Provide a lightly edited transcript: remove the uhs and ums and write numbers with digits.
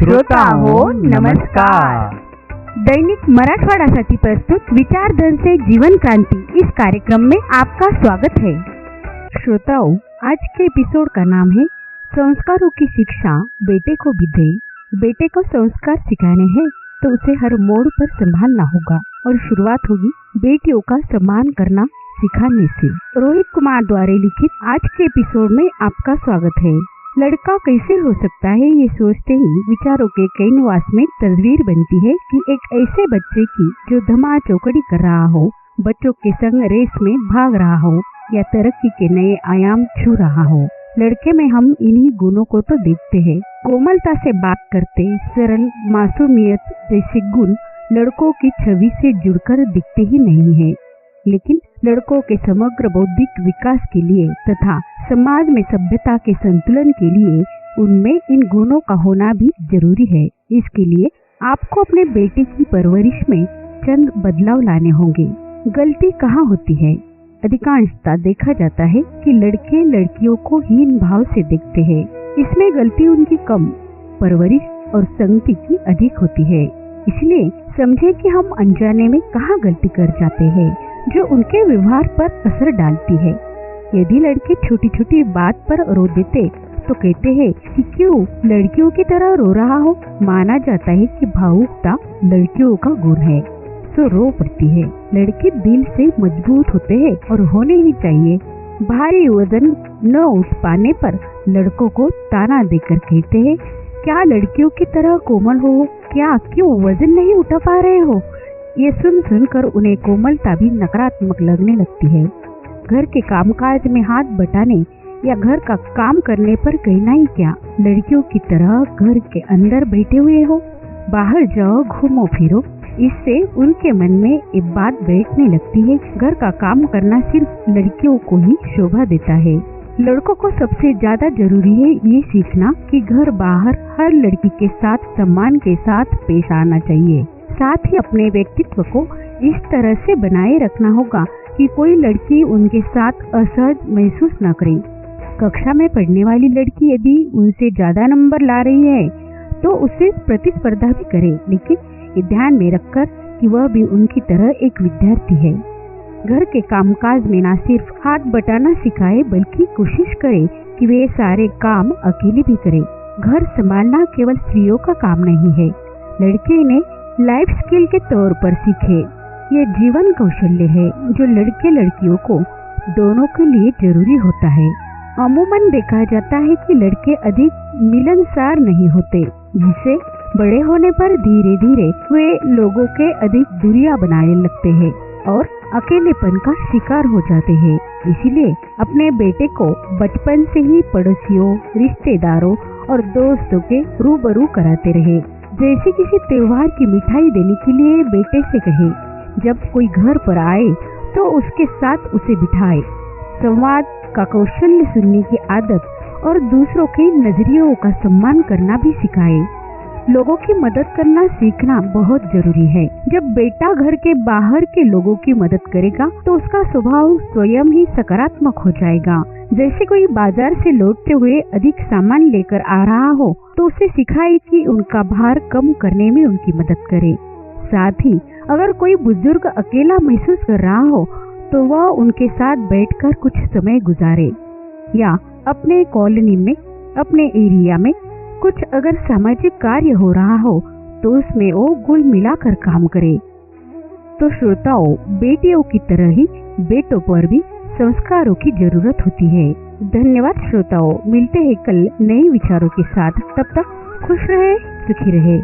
श्रोता हो नमस्कार। दैनिक मराठवाडासाठी प्रस्तुत विचारधन जीवन क्रांति इस कार्यक्रम में आपका स्वागत है। श्रोताओं, आज के एपिसोड का नाम है संस्कारों की शिक्षा बेटे को भी दे। बेटे को संस्कार सिखाने हैं तो उसे हर मोड़ पर संभालना होगा और शुरुआत होगी बेटियों का सम्मान करना सिखाने से। रोहित कुमार द्वारा लिखित आज के एपिसोड में आपका स्वागत है। लड़का कैसे हो सकता है, ये सोचते ही विचारों के कैनवास में तस्वीर बनती है कि एक ऐसे बच्चे की जो धमा चौकड़ी कर रहा हो, बच्चों के संग रेस में भाग रहा हो या तरक्की के नए आयाम छू रहा हो। लड़के में हम इन्हीं गुणों को तो देखते हैं। कोमलता से बात करते, सरल, मासूमियत जैसे गुण लड़कों की छवि से जुड़कर दिखते ही नहीं है, लेकिन लड़कों के समग्र बौद्धिक विकास के लिए तथा समाज में सभ्यता के संतुलन के लिए उनमें इन गुणों का होना भी जरूरी है। इसके लिए आपको अपने बेटे की परवरिश में चंद बदलाव लाने होंगे। गलती कहाँ होती है? अधिकांशतः देखा जाता है कि लड़के लड़कियों को हीन भाव से देखते हैं। इसमें गलती उनकी कम, परवरिश और संगति की अधिक होती है। इसलिए समझे कि हम अनजाने में कहाँ गलती कर जाते हैं जो उनके व्यवहार पर असर डालती है। यदि लड़के छोटी छोटी बात पर रो देते तो कहते हैं कि क्यों लड़कियों की तरह रो रहा हो। माना जाता है कि भावुकता लड़कियों का गुण है, सो रो पड़ती है। लड़के दिल से मजबूत होते हैं और होने ही चाहिए। भारी वजन न उठ पाने पर लड़कों को ताना देकर कहते हैं, क्या लड़कियों की तरह कोमल हो, क्या क्यों वजन नहीं उठा पा रहे हो। ये सुनकर उन्हें कोमलता भी नकारात्मक लगने लगती है। घर के कामकाज में हाथ बटाने या घर का काम करने पर कहना ही क्या, लड़कियों की तरह घर के अंदर बैठे हुए हो, बाहर जाओ, घूमो फिरो। इससे उनके मन में एक बात बैठने लगती है, घर का काम करना सिर्फ लड़कियों को ही शोभा देता है। लड़कों को सबसे ज्यादा जरूरी है ये सीखना कि घर बाहर हर लड़की के साथ सम्मान के साथ पेश आना चाहिए। साथ ही अपने व्यक्तित्व को इस तरह से बनाए रखना होगा कि कोई लड़की उनके साथ असहज महसूस न करे। कक्षा में पढ़ने वाली लड़की यदि उनसे ज्यादा नंबर ला रही है तो उससे प्रतिस्पर्धा भी करे, लेकिन ये ध्यान में रखकर कि वह भी उनकी तरह एक विद्यार्थी है। घर के कामकाज में न सिर्फ हाथ बटाना सिखाए बल्कि कोशिश करे कि वे सारे काम अकेले भी करे। घर संभालना केवल स्त्रियों का काम नहीं है, लड़के ने लाइफ स्किल के तौर पर सीखे। ये जीवन कौशल्य है जो लड़के लड़कियों को दोनों के लिए जरूरी होता है। अमूमन देखा जाता है कि लड़के अधिक मिलनसार नहीं होते, जिससे बड़े होने पर धीरे धीरे वे लोगों के अधिक दूरियां बनाने लगते हैं और अकेलेपन का शिकार हो जाते हैं। इसीलिए अपने बेटे को बचपन से ही पड़ोसियों, रिश्तेदारों और दोस्तों के रूबरू कराते रहे। जैसे किसी त्योहार की मिठाई देने के लिए बेटे से कहे, जब कोई घर पर आए तो उसके साथ उसे बिठाए। संवाद का कौशल्य, सुनने की आदत और दूसरों के नजरियों का सम्मान करना भी सिखाए। लोगों की मदद करना सीखना बहुत जरूरी है। जब बेटा घर के बाहर के लोगों की मदद करेगा तो उसका स्वभाव स्वयं ही सकारात्मक हो जाएगा। जैसे कोई बाजार से लौटते हुए अधिक सामान लेकर आ रहा हो तो उसे सिखाए कि उनका भार कम करने में उनकी मदद करे। साथ ही अगर कोई बुजुर्ग अकेला महसूस कर रहा हो तो वह उनके साथ बैठकर कुछ समय गुजारे, या अपने कॉलोनी में, अपने एरिया में कुछ अगर सामाजिक कार्य हो रहा हो तो उसमें वो घुल मिलाकर काम करे। तो श्रोताओं, बेटियों की तरह ही बेटों पर भी संस्कारों की जरूरत होती है। धन्यवाद श्रोताओं, मिलते हैं कल नए विचारों के साथ। तब तक खुश रहे, सुखी रहे।